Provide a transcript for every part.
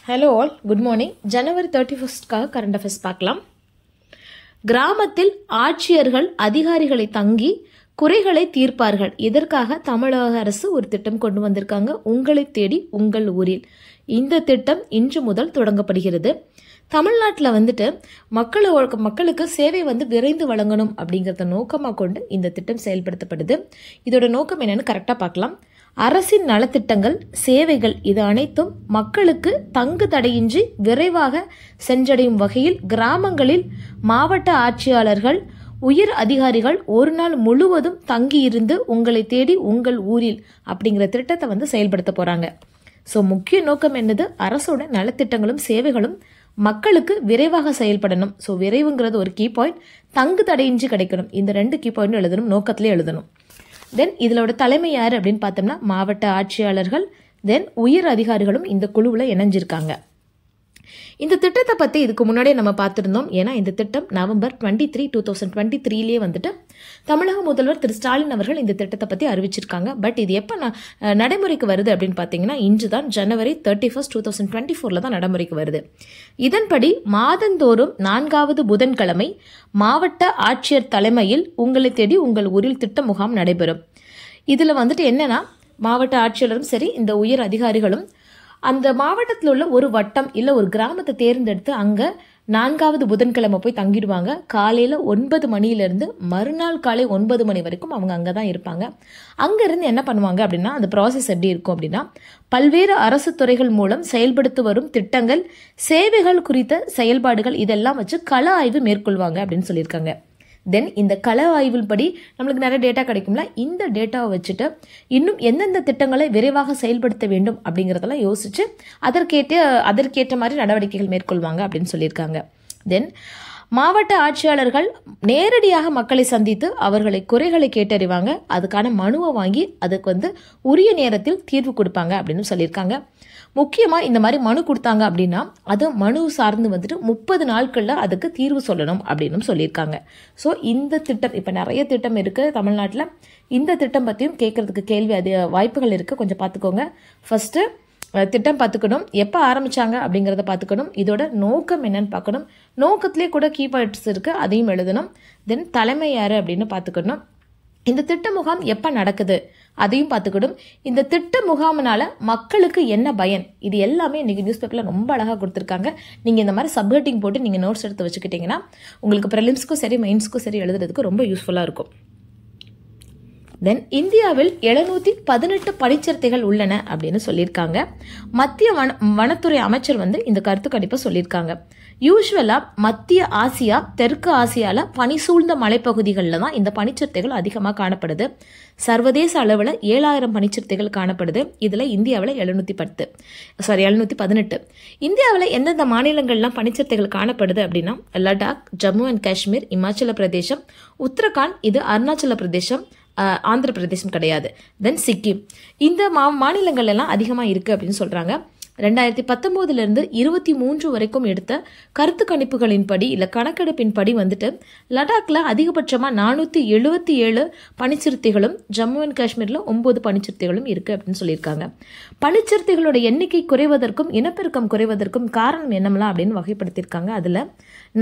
Hello all, good morning. ஜனவரி 31க்காக current affairs பார்க்கலாம். கிராமத்தில் ஆட்சியர்கள் அதிகாரிகளை தங்கி குறைகளை தீர்ப்பார்கள். இதற்காக தமிழக அரசு ஒரு திட்டம் கொண்டு வந்திருக்காங்க. உங்களை தேடி உங்கள் ஊரில். இந்த திட்டம் இன்று முதல் தொடங்கப்படுகிறது. தமிழ்நாட்டில் வந்துட்டு மக்களுக்கு சேவை விரைந்து வழங்கணும் அப்படிங்கிறத நோக்கமாக கொண்டு இந்த திட்டம் செயல்படுத்தப்படுது. இதோட நோக்கம் என்னன்னு கரெக்டாக பார்க்கலாம். அரசின் நலத்திட்டங்கள், சேவைகள் இது அனைத்தும் மக்களுக்கு தங்கு தடையின்றி விரைவாக சென்றடையும் வகையில் கிராமங்களில் மாவட்ட ஆட்சியாளர்கள், உயர் அதிகாரிகள் ஒரு நாள் முழுவதும் தங்கியிருந்து உங்களை தேடி உங்கள் ஊரில் அப்படிங்கிற திட்டத்தை செயல்படுத்த போறாங்க. ஸோ முக்கிய நோக்கம் என்னது? அரசோட நலத்திட்டங்களும் சேவைகளும் மக்களுக்கு விரைவாக செயல்படணும். ஸோ விரைவுங்கிறது ஒரு கீ பாயிண்ட், தங்கு தடையின்றி கிடைக்கணும். இந்த 2 கீ பாயிண்ட் எழுதணும், நோக்கத்திலே எழுதணும். தென் இதோட தலைமை யார் அப்படின்னு பார்த்தோம்னா மாவட்ட ஆட்சியாளர்கள், தென் உயர் அதிகாரிகளும் இந்த குழுவில் இணைஞ்சிருக்காங்க. இந்த திட்டத்தை பற்றி இதுக்கு முன்னாடியே நம்ம பார்த்துருந்தோம். ஏன்னா இந்த திட்டம் நவம்பர் 23, 2023 தமிழக முதல்வர் திரு ஸ்டாலின் அவர்கள் இந்த திட்டத்தை பற்றி அறிவிச்சிருக்காங்க. பட் இது எப்போ நடைமுறைக்கு வருது அப்படின்னு பார்த்தீங்கன்னா இன்று தான் ஜனவரி 31, 2024 தான் நடைமுறைக்கு வருது. இதன்படி மாதந்தோறும் 4வது புதன்கிழமை மாவட்ட ஆட்சியர் தலைமையில் உங்களை தேடி உங்கள் ஊரில் திட்ட முகாம் நடைபெறும். இதில் என்னன்னா மாவட்ட ஆட்சியரும் சரி, இந்த உயர் அதிகாரிகளும் அந்த மாவட்டத்தில் உள்ள ஒரு வட்டம் இல்லை ஒரு கிராமத்தை தேர்ந்தெடுத்து அங்கே 4வது புதன்கிழமை போய் தங்கிடுவாங்க. காலையில் 9 மணியிலிருந்து மறுநாள் காலை 9 மணி வரைக்கும் அவங்க அங்கே தான் இருப்பாங்க. அங்கேருந்து என்ன பண்ணுவாங்க அப்படின்னா, அந்த ப்ராசஸ் எப்படி இருக்கும் அப்படின்னா, பல்வேறு அரசு துறைகள் மூலம் செயல்படுத்தி வரும் திட்டங்கள், சேவைகள் குறித்த செயல்பாடுகள் இதெல்லாம் வச்சு கள ஆய்வு மேற்கொள்வாங்க அப்படின்னு சொல்லியிருக்காங்க. தென் இந்த கள ஆய்வில் படி நம்மளுக்கு நிறைய டேட்டா கிடைக்கும்ல, இந்த டேட்டாவை வச்சுட்டு இன்னும் எந்தெந்த திட்டங்களை விரைவாக செயல்படுத்த வேண்டும் அப்படிங்கிறதெல்லாம் யோசிச்சு அதற்கேற்ற மாதிரி நடவடிக்கைகள் மேற்கொள்வாங்க அப்படின்னு சொல்லியிருக்காங்க. தென் மாவட்ட ஆட்சியாளர்கள் நேரடியாக மக்களை சந்தித்து அவர்களை குறைகளை கேட்டறிவாங்க. அதுக்கான மனுவை வாங்கி அதுக்கு உரிய நேரத்தில் தீர்வு கொடுப்பாங்க அப்படின்னு சொல்லியிருக்காங்க. முக்கியமாக இந்த மாதிரி மனு கொடுத்தாங்க அப்படின்னா அது மனு சார்ந்து 30 நாட்களில் அதுக்கு தீர்வு சொல்லணும் அப்படின்னு சொல்லியிருக்காங்க. ஸோ இந்த திட்டம் இப்போ நிறைய திட்டம் இருக்குது தமிழ்நாட்டில். இந்த திட்டம் பற்றியும் கேட்கறதுக்கு கேள்வி வாய்ப்புகள் இருக்குது. கொஞ்சம் பார்த்துக்கோங்க. ஃபர்ஸ்ட்டு திட்டம் பார்த்துக்கணும், எப்போ ஆரம்பித்தாங்க அப்படிங்கிறத பார்த்துக்கணும், இதோட நோக்கம் என்னன்னு பார்க்கணும், நோக்கத்திலே கூட கீ பாயிண்ட்ஸ் இருக்குது அதையும் எழுதணும். தென் தலைமை யார் அப்படின்னு பார்த்துக்கணும். இந்த திட்ட முகாம் எப்போ நடக்குது அதையும் பார்த்துக்கணும். இந்த திட்ட முகாமினால மக்களுக்கு என்ன பயன், இது எல்லாமே இன்றைக்கி நியூஸ் பேப்பரில் ரொம்ப அழகாக கொடுத்துருக்காங்க. நீங்கள் இந்த மாதிரி சப்ஹெட்டிங் போட்டு நீங்கள் நோட்ஸ் எடுத்து வச்சுக்கிட்டிங்கன்னா உங்களுக்கு ப்ரிலிம்ஸ்க்கும் சரி மெயின்ஸ்க்கும் சரி எழுதுறதுக்கு ரொம்ப யூஸ்ஃபுல்லாக இருக்கும். தென் இந்தியாவில் 718 பனிச்சிறுத்தைகள் உள்ளன அப்படின்னு சொல்லியிருக்காங்க. மத்திய வனத்துறை அமைச்சர் இந்த கருத்து கணிப்பை சொல்லியிருக்காங்க. யூஸ்வலாக மத்திய ஆசியா, தெற்கு ஆசியாவில் பனி சூழ்ந்த மலைப்பகுதிகளில் தான் இந்த பனிச்சிறுத்தைகள் அதிகமாக காணப்படுது. சர்வதேச அளவில் 7000 பனிச்சிறுத்தைகள் காணப்படுது. இதில் இந்தியாவில் 718. இந்தியாவில் எந்தெந்த மாநிலங்கள்லாம் பனிச்சிறுத்தைகள் காணப்படுது அப்படின்னா லடாக், ஜம்மு அண்ட் காஷ்மீர், இமாச்சல பிரதேசம், உத்தரகாண்ட், இது அருணாச்சல பிரதேசம், ஆந்திர பிரதேசம் கிடையாது, தென் சிக்கிம். இந்த மாநிலங்கள் எல்லாம் அதிகமாக இருக்குது அப்படின்னு சொல்கிறாங்க. 2019 23 வரைக்கும் எடுத்த கருத்து கணிப்புகளின்படி இல்லை கணக்கெடுப்பின்படி லடாக்ல அதிகபட்சமாக 477 பனிச்சிறுத்தைகளும், ஜம்மு அண்ட் காஷ்மீரில் 9 பனிச்சிறுத்தைகளும் இருக்குது அப்படின்னு சொல்லியிருக்காங்க. பனிச்சிறுத்தைகளோட எண்ணிக்கை குறைவதற்கும் இனப்பெருக்கம் குறைவதற்கும் காரணம் என்னமெல்லாம் அப்படின்னு வகைப்படுத்தியிருக்காங்க. அதில்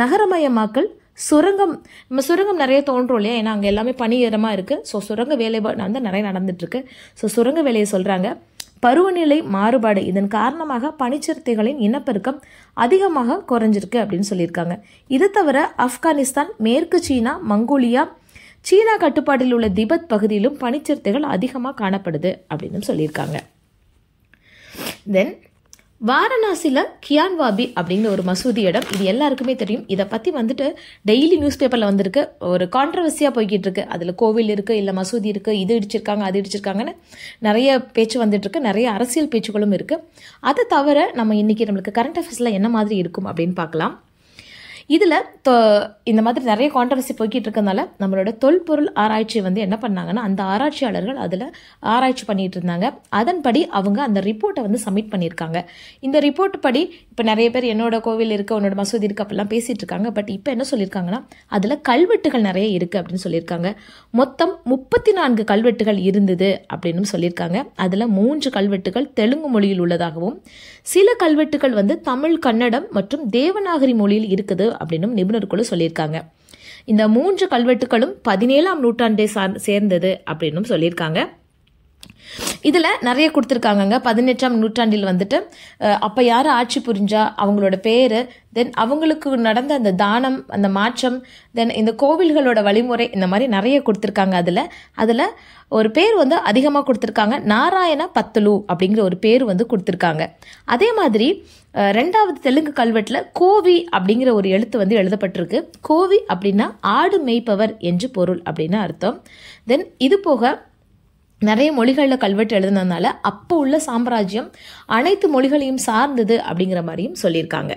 நகரமயமாக்கல், சுரங்கம் நிறைய தோன்றும் இல்லையா, ஏன்னா அங்கே எல்லாமே பனியரமாக இருக்குது. ஸோ சுரங்க வேலை நிறைய நடந்துட்டுருக்கு. ஸோ சுரங்க வேலையை சொல்கிறாங்க. பருவநிலை மாறுபாடு, இதன் காரணமாக பனிச்சிறுத்தைகளின் இனப்பெருக்கம் அதிகமாக குறைஞ்சிருக்கு அப்படின்னு சொல்லியிருக்காங்க. இது தவிர ஆப்கானிஸ்தான், மேற்கு சீனா, மங்கோலியா, சீனா கட்டுப்பாட்டில் உள்ள திபெத் பகுதியிலும் பனிச்சிறுத்தைகள் அதிகமாக காணப்படுது அப்படின்னு சொல்லியிருக்காங்க. தென் வாரணாசியில் கியான்வாபி அப்படிங்கிற ஒரு மசூதி இடம், இது எல்லாருக்குமே தெரியும். இதை பற்றி டெய்லி நியூஸ் பேப்பரில் வந்திருக்கு. ஒரு கான்ட்ரவர்சியாக போய்கிட்டு இருக்கு. அதில் கோவில் இருக்குது, இல்லை மசூதி இருக்குது, இது இடிச்சிருக்காங்க அது இடிச்சிருக்காங்கன்னு நிறைய பேச்சு வந்துட்டுருக்கு. நிறைய அரசியல் பேச்சுக்களும் இருக்குது. அதை தவிர நம்ம இன்றைக்கி நம்மளுக்கு கரண்ட் அஃபேர்ஸில் என்ன மாதிரி இருக்கும் அப்படின்னு பார்க்கலாம். இதில் இந்த மாதிரி நிறைய கான்ட்ரவர்சி போய்கிட்டு இருக்கனால நம்மளோட தொல்பொருள் ஆராய்ச்சி வந்து என்ன பண்ணாங்கன்னா, அந்த ஆராய்ச்சியாளர்கள் அதில் ஆராய்ச்சி பண்ணிட்டு இருந்தாங்க. அதன்படி அவங்க அந்த ரிப்போர்ட்டை வந்து சப்மிட் பண்ணியிருக்காங்க. இந்த ரிப்போர்ட் படி இப்போ நிறைய பேர் என்னோட கோவில் இருக்குது, உன்னோட மசூதி இருக்குது அப்படிலாம் பேசிகிட்டு இருக்காங்க. பட் இப்போ என்ன சொல்லியிருக்காங்கன்னா, அதில் கல்வெட்டுகள் நிறைய இருக்குது அப்படின்னு சொல்லியிருக்காங்க. மொத்தம் 34 கல்வெட்டுகள் இருந்தது அப்படின்னு சொல்லியிருக்காங்க. அதில் 3 கல்வெட்டுகள் தெலுங்கு மொழியில் உள்ளதாகவும், சில கல்வெட்டுகள் வந்து தமிழ், கன்னடம் மற்றும் தேவநாகரி மொழியில் இருக்குது அப்படின்னு நிபுணர் குழு சொல்லியிருக்காங்க. இந்த 3 கல்வெட்டுகளும் 17ஆம் நூற்றாண்டை சேர்ந்தது அப்படின்னு சொல்லியிருக்காங்க. இதில் நிறைய கொடுத்துருக்காங்கங்க. 18ஆம் நூற்றாண்டில் வந்துட்டு அப்போ யார் ஆட்சி புரிஞ்சா அவங்களோட பேர், தென் அவங்களுக்கு நடந்த அந்த தானம், அந்த மாற்றம், தென் இந்த கோவில்களோட வழிமுறை, இந்த மாதிரி நிறைய கொடுத்துருக்காங்க. அதில் ஒரு பேர் வந்து அதிகமாக கொடுத்துருக்காங்க. நாராயண பத்தலு அப்படிங்கிற ஒரு பேர் வந்து கொடுத்துருக்காங்க. அதே மாதிரி 2வது தெலுங்கு கல்வெட்டில் கோவி அப்படிங்கிற ஒரு எழுத்து வந்து எழுதப்பட்டிருக்கு. கோவி அப்படின்னா ஆடு மேய்ப்பவர் என்று பொருள் அப்படின்னு அர்த்தம். தென் இது போக நிறைய மொழிகளில் கல்வெட்டு எழுதுனதுனால அப்போ உள்ள சாம்ராஜ்யம் அனைத்து மொழிகளையும் சார்ந்தது அப்படிங்கிற மாதிரியும் சொல்லியிருக்காங்க.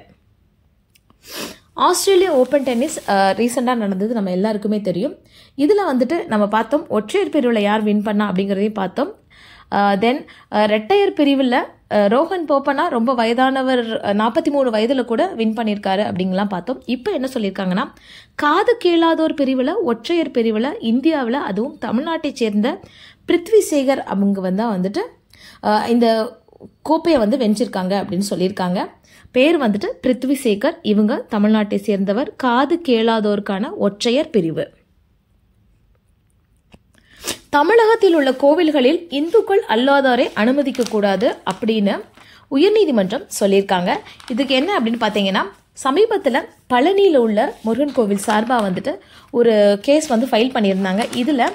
ஆஸ்திரேலியா ஓப்பன் டென்னிஸ் ரீசெண்டாக நடந்தது, நம்ம எல்லாருக்குமே தெரியும். இதில் வந்துட்டு நம்ம பார்த்தோம் ஒற்றையர் பிரிவில் யார் வின் பண்ணா அப்படிங்கிறதையும் பார்த்தோம். தென் ரெட்டையர் பிரிவில் ரோஹன் போப்பனா ரொம்ப வயதானவர், 43 வயதில் கூட வின் பண்ணியிருக்காரு அப்படிங்கலாம் பார்த்தோம். இப்போ என்ன சொல்லியிருக்காங்கன்னா, காது கேளாதோர் பிரிவில், ஒற்றையர் பிரிவில் இந்தியாவில், அதுவும் தமிழ்நாட்டை சேர்ந்த பிருத்வி சேகர் அவங்க வந்துட்டு இந்த கோப்பையை வந்து வென்றிருக்காங்க அப்படின்னு சொல்லியிருக்காங்க. பேர் வந்துட்டு பிருத்வி சேகர். இவங்க தமிழ்நாட்டை சேர்ந்தவர். காது கேளாதோருக்கான ஒற்றையர் பிரிவு. தமிழகத்தில் உள்ள கோவில்களில் இந்துக்கள் அல்லாதோரை அனுமதிக்க கூடாது அப்படின்னு உயர்நீதிமன்றம் சொல்லியிருக்காங்க. இதுக்கு என்ன அப்படின்னு பார்த்தீங்கன்னா, சமீபத்தில் பழனியில் உள்ள முருகன் கோவில் சார்பாக வந்துட்டு ஒரு கேஸ் வந்து ஃபைல் பண்ணியிருந்தாங்க. இதில்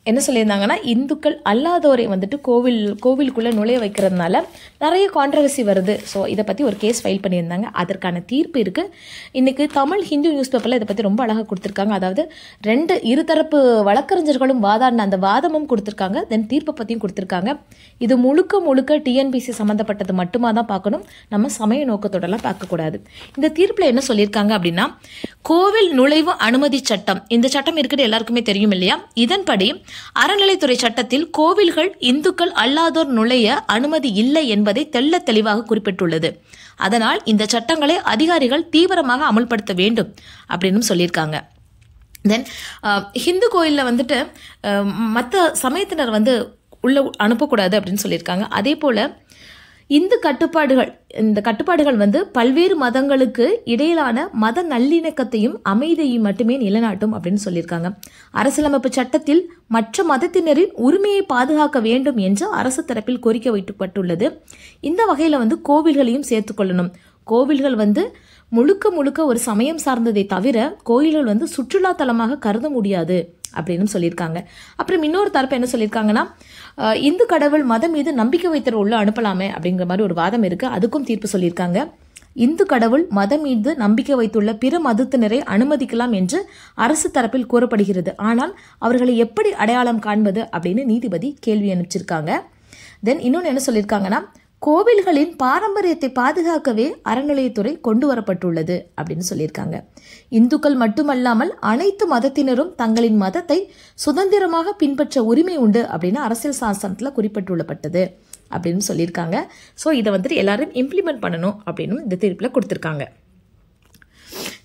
என்ன சொல்லியிருந்தாங்கன்னா, இந்துக்கள் அல்லாதோரை வந்துட்டு கோவிலுக்குள்ளே நுழைய வைக்கிறதுனால நிறைய கான்ட்ரவர்சி வருது. ஸோ இதை பற்றி ஒரு கேஸ் ஃபைல் பண்ணியிருந்தாங்க. அதற்கான தீர்ப்பு இருக்குது. இன்றைக்கி தமிழ் ஹிந்து நியூஸ் பேப்பரில் இதை பற்றி ரொம்ப அழகாக கொடுத்துருக்காங்க. அதாவது இருதரப்பு வழக்கறிஞர்களும் வாதாடின அந்த வாதமும் கொடுத்துருக்காங்க. தென் தீர்ப்பை பற்றியும் கொடுத்துருக்காங்க. இது முழுக்க டிஎன்பிசி சம்மந்தப்பட்டது மட்டுமா தான் பார்க்கணும், நம்ம சமய நோக்கத்தோடலாம் பார்க்கக்கூடாது. இந்த தீர்ப்பில் என்ன சொல்லியிருக்காங்க அப்படின்னா, கோவில் நுழைவு அனுமதி சட்டம், இந்த சட்டம் இருக்குது எல்லாருக்குமே தெரியும் இல்லையா? இதன்படி அறநிலைத்துறை சட்டத்தில் கோவில்கள் இந்துக்கள் அல்லாதோர் நுழைய அனுமதி இல்லை என்பதை தெள்ள தெளிவாக குறிப்பிட்டுள்ளது. அதனால் இந்த சட்டங்களை அதிகாரிகள் தீவிரமாக அமல்படுத்த வேண்டும் அப்படின்னு சொல்லியிருக்காங்க. தென் ஹிந்து கோயிலில் வந்துட்டு மற்ற சமயத்தினர் வந்து உள்ள அனுப்பக்கூடாது அப்படின்னு சொல்லியிருக்காங்க. அதே போல் இந்த கட்டுப்பாடுகள் வந்து பல்வேறு மதங்களுக்கு இடையிலான மத நல்லிணக்கத்தையும் அமைதியையும் மட்டுமே நிலைநாட்டும் அப்படின்னு சொல்லியிருக்காங்க. அரசியலமைப்பு சட்டத்தில் மற்ற மதத்தினரின் உரிமையை பாதுகாக்க வேண்டும் என்று அரசு தரப்பில் கோரிக்கை வைக்கப்பட்டுள்ளது. இந்த வகையில் வந்து கோவில்களையும் சேர்த்துக்கொள்ளணும். கோவில்கள் வந்து முழுக்க ஒரு சமயம் சார்ந்ததை தவிர கோயில்கள் வந்து சுற்றுலா தலமாக கருத முடியாது அப்படின்னு சொல்லியிருக்காங்க. அப்புறம் இன்னொரு தரப்பு என்ன சொல்லியிருக்காங்கன்னா, இந்து கடவுள் மதம் மீது நம்பிக்கை வைத்தவர் உள்ள அனுப்பலாமே அப்படிங்கிற மாதிரி ஒரு வாதம் இருக்குது. அதுக்கும் தீர்ப்பு சொல்லியிருக்காங்க. இந்து கடவுள் மதம் மீது நம்பிக்கை வைத்துள்ள பிற மதத்தினரை அனுமதிக்கலாம் என்று அரசு தரப்பில் கூறப்படுகிறது. ஆனால் அவர்களை எப்படி அடையாளம் காண்பது அப்படின்னு நீதிபதி கேள்வி அனுப்பிச்சிருக்காங்க. தென் இன்னொன்று என்ன சொல்லியிருக்காங்கன்னா, கோவில்களின் பாரம்பரியத்தை பாதுகாக்கவே அறநிலையத்துறை கொண்டு வரப்பட்டுள்ளது அப்படின்னு சொல்லியிருக்காங்க. இந்துக்கள் மட்டுமல்லாமல் அனைத்து மதத்தினரும் தங்களின் மதத்தை சுதந்திரமாக பின்பற்ற உரிமை உண்டு அப்படின்னு அரசியல் சாசனத்தில் குறிப்பிட்டுள்ளப்பட்டது அப்படின்னு சொல்லியிருக்காங்க. ஸோ இதை வந்துட்டு எல்லாரும் இம்ப்ளிமெண்ட் பண்ணணும் அப்படின்னு இந்த தீர்ப்பில் கொடுத்துருக்காங்க.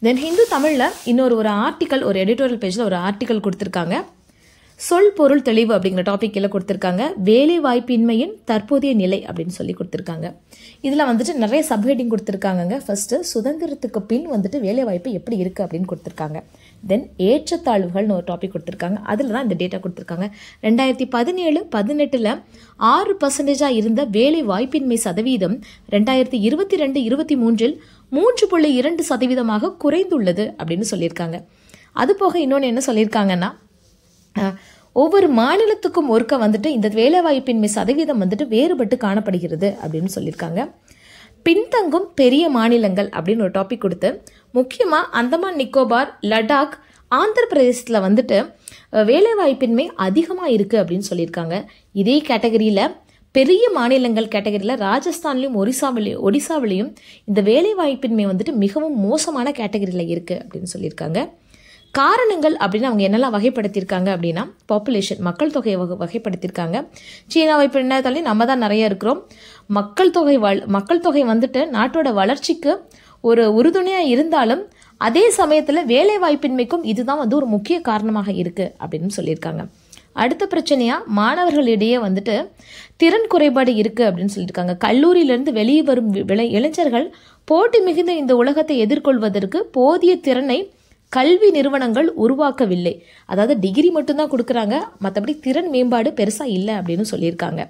தென் ஹிந்து தமிழில் இன்னொரு ஆர்டிக்கல், ஒரு எடிட்டோரியல் பேஜில் ஒரு ஆர்டிக்கல் கொடுத்துருக்காங்க. சொல் பொருள் தெளிவு அப்படிங்கிற டாபிக்கில் கொடுத்துருக்காங்க. வேலை வாய்ப்பின்மையின் தற்போதைய நிலை அப்படின்னு சொல்லி கொடுத்துருக்காங்க. இதில் வந்துட்டு நிறைய சப்ஹெட்டிங் கொடுத்துருக்காங்க. ஃபர்ஸ்ட்டு சுதந்திரத்துக்கு பின் வந்துட்டு வேலை வாய்ப்பு எப்படி இருக்குது அப்படின்னு கொடுத்துருக்காங்க. தென் ஏற்றத்தாழ்வுகள்னு ஒரு டாபிக் கொடுத்துருக்காங்க. அதில் தான் இந்த டேட்டா கொடுத்துருக்காங்க. 2017-18 6% இருந்த வேலை வாய்ப்பின்மை சதவீதம் 2022-23 3.2% குறைந்துள்ளது அப்படின்னு சொல்லியிருக்காங்க. அது போக இன்னொன்று என்ன சொல்லியிருக்காங்கன்னா, ஒவ்வொரு மாநிலத்துக்கும் ஒருக்க வந்துட்டு இந்த வேலைவாய்ப்பின்மை சதவீதம் வந்துட்டு வேறுபட்டு காணப்படுகிறது அப்படின்னு சொல்லியிருக்காங்க. பின்தங்கும் பெரிய மாநிலங்கள் அப்படின்னு ஒரு டாபிக் கொடுத்து, முக்கியமாக அந்தமான் நிக்கோபார், லடாக், ஆந்திர பிரதேசத்தில் வந்துட்டு வேலைவாய்ப்பின்மை அதிகமாக இருக்குது அப்படின்னு சொல்லியிருக்காங்க. இதே கேட்டகரியில் பெரிய மாநிலங்கள் கேட்டகரியில் ராஜஸ்தான்லையும் ஒடிசாவிலையும் இந்த வேலைவாய்ப்பின்மை வந்துட்டு மிகவும் மோசமான கேட்டகரியில் இருக்குது அப்படின்னு சொல்லியிருக்காங்க. காரணங்கள் அப்படின்னு அவங்க என்னெல்லாம் வகைப்படுத்தியிருக்காங்க அப்படின்னா, பாப்புலேஷன், மக்கள் தொகையை வகைப்படுத்தியிருக்காங்க. சீனாவை பின்னத்தாலே நம்ம தான் நிறைய இருக்கிறோம். மக்கள் தொகை வந்துட்டு நாட்டோட வளர்ச்சிக்கு ஒரு உறுதுணையாக இருந்தாலும் அதே சமயத்தில் வேலை வாய்ப்பின்மைக்கும் இதுதான் வந்து ஒரு முக்கிய காரணமாக இருக்குது அப்படின்னு சொல்லியிருக்காங்க. அடுத்த பிரச்சனையாக மாணவர்களிடையே வந்துட்டு திறன் குறைபாடு இருக்குது அப்படின்னு சொல்லியிருக்காங்க. கல்லூரியிலேருந்து வெளியே வரும் இளைஞர்கள் போட்டி மிகுந்த இந்த உலகத்தை எதிர்கொள்வதற்கு போதிய திறனை கல்வி நிறுவனங்கள் உருவாக்கவில்லை. அதாவது டிகிரி மட்டும்தான் கொடுக்குறாங்க, மற்றபடி திறன் மேம்பாடு பெருசாக இல்லை அப்படின்னு சொல்லியிருக்காங்க.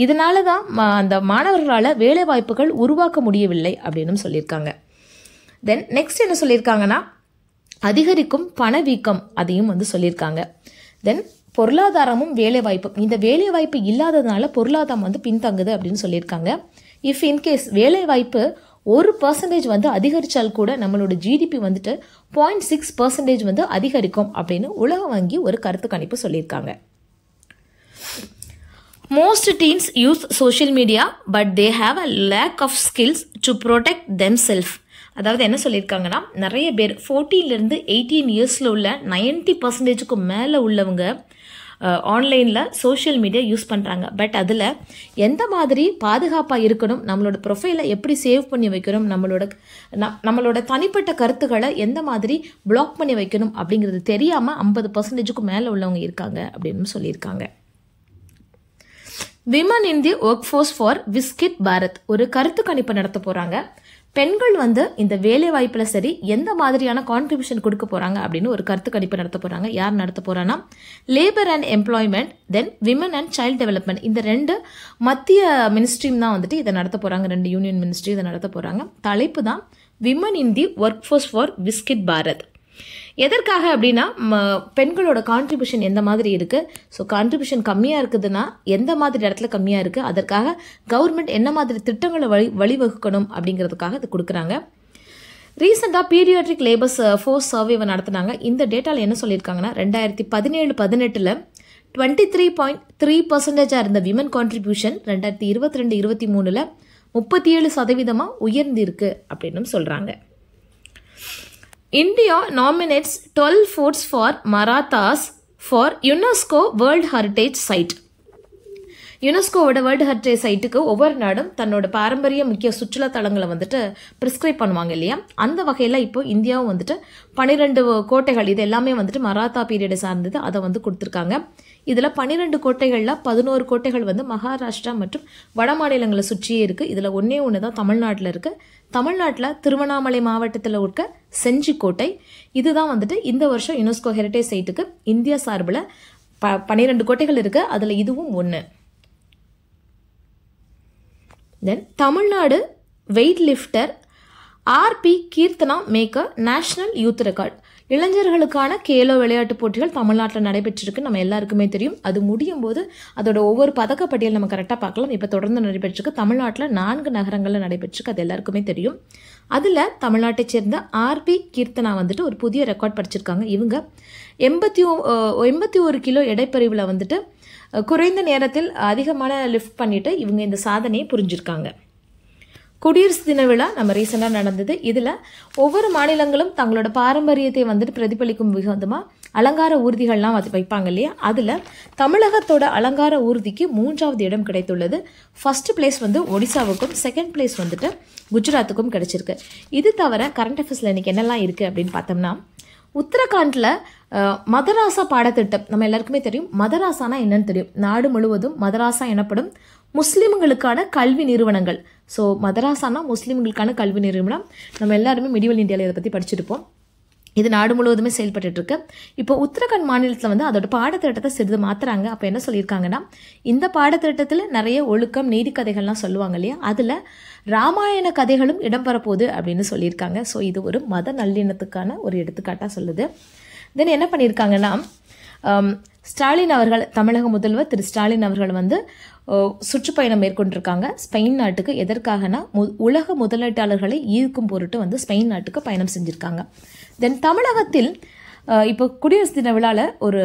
இதனால தான் அந்த மாணவர்களால் வேலை வாய்ப்புகள் உருவாக்க முடியவில்லை அப்படின்னு சொல்லியிருக்காங்க. தென் நெக்ஸ்ட் என்ன சொல்லியிருக்காங்கன்னா, அதிகரிக்கும் பணவீக்கம் அதையும் வந்து சொல்லியிருக்காங்க. தென் பொருளாதாரமும் வேலைவாய்ப்பும், இந்த வேலைவாய்ப்பு இல்லாததுனால பொருளாதாரம் வந்து பின்தங்குது அப்படின்னு சொல்லியிருக்காங்க. இஃப் இன்கேஸ் வேலைவாய்ப்பு 1% வந்து அதிகரித்தால் கூட நம்மளோட ஜிடிபி வந்துட்டு 0.6% வந்து அதிகரிக்கும் அப்படின்னு உலக வங்கி ஒரு கருத்து கணிப்பு சொல்லியிருக்காங்க. Most teens use social media but they have a lack of skills to protect themself. அதாவது என்ன சொல்லியிருக்காங்கன்னா, நிறைய பேர் 14 to 18 இயர்ஸில் உள்ள 90% மேலே உள்ளவங்க ஆன்லைனில் சோஷியல் மீடியா யூஸ் பண்ணுறாங்க. பட் அதில் எந்த மாதிரி பாதுகாப்பாக இருக்கணும், நம்மளோட ப்ரொஃபைலை எப்படி சேவ் பண்ணி வைக்கணும், நம்மளோட தனிப்பட்ட கருத்துக்களை எந்த மாதிரி பிளாக் பண்ணி வைக்கணும் அப்படிங்கிறது தெரியாமல் 50% மேலே உள்ளவங்க இருக்காங்க அப்படின்னு சொல்லியிருக்காங்க. Women in the work force for விஸ்கிட் பாரத் ஒரு கருத்து கணிப்பு நடத்த போகிறாங்க. பெண்கள் வந்து இந்த வேலை வாய்ப்பில் சரி எந்த மாதிரியான கான்ட்ரிபியூஷன் கொடுக்க போகிறாங்க அப்படின்னு ஒரு கருத்து கணிப்பு நடத்த போகிறாங்க. யார் நடத்த போகிறான்னா, labour and employment, then women and child development, இந்த 2 மத்திய மினிஸ்ட்ரியும் தான் வந்துட்டு இதை நடத்த போகிறாங்க. 2 யூனியன் மினிஸ்ட்ரி இதை நடத்த போகிறாங்க. தலைப்பு தான் women in the work force for விஸ்கிட் பாரத். எதற்காக அப்படின்னா, பெண்களோட கான்ட்ரிபியூஷன் எந்த மாதிரி இருக்குது, ஸோ கான்ட்ரிபியூஷன் கம்மியாக இருக்குதுன்னா எந்த மாதிரி இடத்துல கம்மியாக இருக்குது, அதற்காக கவர்மெண்ட் என்ன மாதிரி திட்டங்களை வழிவகுக்கணும் அப்படிங்கிறதுக்காக இது கொடுக்குறாங்க. ரீசெண்டாக பீரியாட்ரிக் லேபர்ஸ் ஃபோர்ஸ் சர்வேவை நடத்தினாங்க. இந்த டேட்டாவில் என்ன சொல்லியிருக்காங்கன்னா, 2017-18 23.3% இருந்த விமன் கான்ட்ரிபியூஷன் 2022-23 37% உயர்ந்திருக்கு அப்படின்னு சொல்கிறாங்க. India nominates 12 forts for Marathas for UNESCO World Heritage Site. யுனெஸ்கோவோட வேர்ல்டு ஹெரிட்டேஜ் சைட்டுக்கு ஒவ்வொரு நாடும் தன்னோட பாரம்பரிய முக்கிய சுற்றுலா தலங்களை வந்துட்டு ப்ரிஸ்கிரைப் பண்ணுவாங்க இல்லையா, அந்த வகையில் இப்போ இந்தியாவும் வந்துட்டு 12 கோட்டைகள், இது எல்லாமே வந்துட்டு மராத்தா பீரியடை சார்ந்தது, அதை வந்து கொடுத்துருக்காங்க. இதில் 12 கோட்டைகளில் 11 கோட்டைகள் வந்து மகாராஷ்டிரா மற்றும் வட மாநிலங்களை சுற்றியே இருக்குது. இதில் ஒன்று தான் தமிழ்நாட்டில் இருக்குது. தமிழ்நாட்டில் திருவண்ணாமலை மாவட்டத்தில் இருக்க செஞ்சி கோட்டை, இதுதான் வந்துட்டு இந்த வருஷம் யுனெஸ்கோ ஹெரிட்டேஜ் சைட்டுக்கு இந்தியா சார்பில் 12 கோட்டைகள் இருக்குது. அதில் இதுவும் ஒன்று. Then Tamil Nadu weight lifter R P Keerthana make a national youth record. இளைஞர்களுக்கான கேலோ விளையாட்டு போட்டிகள் தமிழ்நாட்டில் நடைபெற்றிருக்கு, நம்ம எல்லாருக்குமே தெரியும். அது முடியும் போது அதோட ஒவ்வொரு பதக்கப்பட்டியல் நம்ம கரெக்டாக பார்க்கலாம். இப்போ தொடர்ந்து நடைபெற்றிருக்கு. தமிழ்நாட்டில் 4 நகரங்களில் நடைபெற்றிருக்கு, அது எல்லாருக்குமே தெரியும். அதில் தமிழ்நாட்டை சேர்ந்த ஆர்பி கீர்த்தனா வந்துட்டு ஒரு புதிய ரெக்கார்ட் படிச்சிருக்காங்க. இவங்க 81 கிலோ எடைப்பிரிவில் வந்துட்டு குறைந்த நேரத்தில் அதிகமான லிஃப்ட் பண்ணிட்டு இவங்க இந்த சாதனையை புரிஞ்சிருக்காங்க. குடியரசு தின விழா நம்ம ரீசெண்டாக நடந்தது. இதில் ஒவ்வொரு மாநிலங்களும் தங்களோட பாரம்பரியத்தை வந்துட்டு பிரதிபலிக்கும் விதமாக அலங்கார ஊர்திகள்லாம் வைப்பாங்க இல்லையா, அதில் தமிழகத்தோட அலங்கார ஊர்திக்கு 3வது இடம் கிடைத்துள்ளது. ஃபர்ஸ்ட் பிளேஸ் வந்து ஒடிசாவுக்கும், செகண்ட் பிளேஸ் வந்துட்டு குஜராத்துக்கும் கிடைச்சிருக்கு. இது தவிர கரண்ட் அஃபேர்ஸில் இன்றைக்கி என்னெல்லாம் இருக்குது அப்படின்னு பார்த்தோம்னா, உத்தரகாண்டில் மதராசா பாடத்திட்டம், நம்ம எல்லாருக்குமே தெரியும். மதராசானா என்னன்னு தெரியும். நாடு முழுவதும் மதராசா எனப்படும் முஸ்லீம்களுக்கான கல்வி நிறுவனங்கள். ஸோ மதராசானா முஸ்லீம்களுக்கான கல்வி நிறுவனம். நம்ம எல்லாருமே மிடிவல் இந்தியாவில் இதை பற்றி படிச்சிருப்போம். இது நாடு முழுவதுமே செயல்பட்டு இருக்கு. இப்போ உத்தரகாண்ட் மாநிலத்தில் வந்து அதோட பாடத்திட்டத்தை சிறிது மாத்துறாங்க. அப்போ என்ன சொல்லியிருக்காங்கன்னா, இந்த பாடத்திட்டத்தில் நிறைய ஒழுக்கம் நீதி கதைகள்லாம் சொல்லுவாங்க இல்லையா, அதில் ராமாயண கதைகளும் இடம்பெற போகுது அப்படின்னு சொல்லியிருக்காங்க. ஸோ இது ஒரு மத நல்லிணத்துக்கான ஒரு எடுத்துக்காட்டாக சொல்லுது. தென் என்ன பண்ணியிருக்காங்கன்னா, ஸ்டாலின் அவர்கள், தமிழக முதல்வர் திரு ஸ்டாலின் அவர்கள் வந்து சுற்றுப்பயணம் மேற்கொண்டிருக்காங்க ஸ்பெயின் நாட்டுக்கு. எதற்காகனா, உலக முதலீட்டாளர்களை ஈர்க்கும் பொருட்டு வந்து ஸ்பெயின் நாட்டுக்கு பயணம் செஞ்சுருக்காங்க. தென் தமிழகத்தில் இப்போ குடியரசு தின விழாவில் ஒரு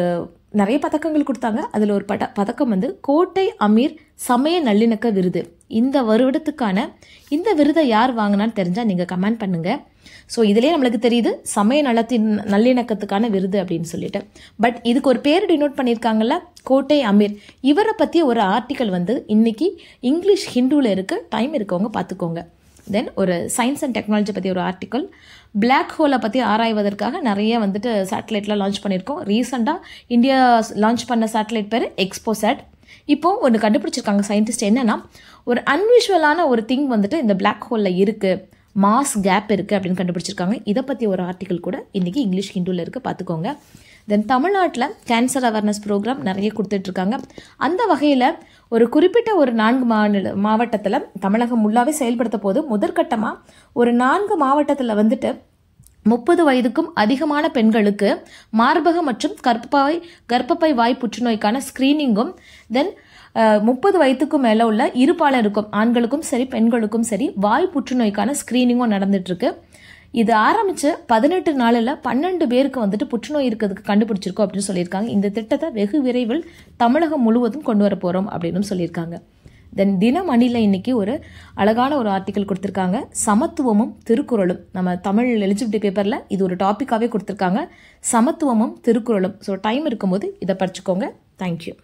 நிறைய பதக்கங்கள் கொடுத்தாங்க. அதில் ஒரு பதக்கம் வந்து கோட்டை அமீர் சமய நல்லிணக்க விருது. இந்த வருடத்துக்கான இந்த விருதை யார் வாங்கினான்னு தெரிஞ்சால் நீங்கள் கமெண்ட் பண்ணுங்கள். ஸோ இதுலேயே நம்மளுக்கு தெரியுது சமய நல்லிணக்கத்துக்கான விருது அப்படின்னு சொல்லிட்டு. பட் இதுக்கு ஒரு பேர் டினோட் பண்ணியிருக்காங்கல்ல, கோட்டை அமீர். இவரை பற்றி ஒரு ஆர்டிக்கல் வந்து இன்னைக்கு இங்கிலீஷ் ஹிந்துவில் இருக்குது. டைம் இருக்கவங்க பார்த்துக்கோங்க. தென் ஒரு சயின்ஸ் அண்ட் டெக்னாலஜி பற்றி ஒரு ஆர்டிக்கல். பிளாக் ஹோலை பற்றி ஆராய்வதற்காக நிறைய வந்துட்டு சேட்டலைட்லாம் லான்ச் பண்ணியிருக்கோம். ரீசெண்டாக இந்தியா லான்ச் பண்ண சேட்டலைட் பேர் எக்ஸ்போசாட். இப்போது ஒன்று கண்டுபிடிச்சிருக்காங்க சயின்டிஸ்ட். என்னென்னா, ஒரு அன்யூஷுவலான ஒரு திங் வந்துட்டு இந்த பிளாக் ஹோலில் இருக்குது, மாஸ் கேப் இருக்குது அப்படின்னு கண்டுபிடிச்சிருக்காங்க. இதை பற்றி ஒரு ஆர்டிக்கல் கூட இன்றைக்கி இங்கிலீஷ் ஹிந்துவில் இருக்குது, பார்த்துக்கோங்க. தென் தமிழ்நாட்டில் கேன்சர் அவேர்னஸ் ப்ரோக்ராம் நிறைய கொடுத்துட்ருக்காங்க. அந்த வகையில் ஒரு குறிப்பிட்ட ஒரு 4 மாவட்டத்தில் தமிழகம் ஃபுல்லாகவே செயல்படுத்த போது முதற்கட்டமாக ஒரு 4 மாவட்டத்தில் வந்துட்டு 30 வயதுக்கும் அதிகமான பெண்களுக்கு மார்பக மற்றும் கர்ப்பப்பை வாய் புற்றுநோய்க்கான ஸ்க்ரீனிங்கும், தென் 30 வயதுக்கும் மேலே உள்ள இருபாலருக்கும், ஆண்களுக்கும் சரி பெண்களுக்கும் சரி, வாய் புற்றுநோய்க்கான ஸ்க்ரீனிங்கும் நடந்துட்டுருக்கு. இது ஆரம்பித்து 18 நாளில் 12 பேருக்கு வந்துட்டு புற்றுநோய் இருக்கிறதுக்கு கண்டுபிடிச்சிருக்கோம் அப்படின்னு சொல்லியிருக்காங்க. இந்த திட்டத்தை வெகு விரைவில் தமிழகம் முழுவதும் கொண்டு வர போகிறோம் அப்படின்னு சொல்லியிருக்காங்க. தென் தினமணியில் இன்னைக்கு ஒரு அழகான ஒரு ஆர்டிக்கல் கொடுத்துருக்காங்க. சமத்துவமும் திருக்குறளும். நம்ம தமிழ் எலிஜிபிலிட்டி பேப்பரில் இது ஒரு டாப்பிக்காகவே கொடுத்துருக்காங்க, சமத்துவமும் திருக்குறளும். ஸோ டைம் இருக்கும்போது இதை படிச்சுக்கோங்க. தேங்க்யூ.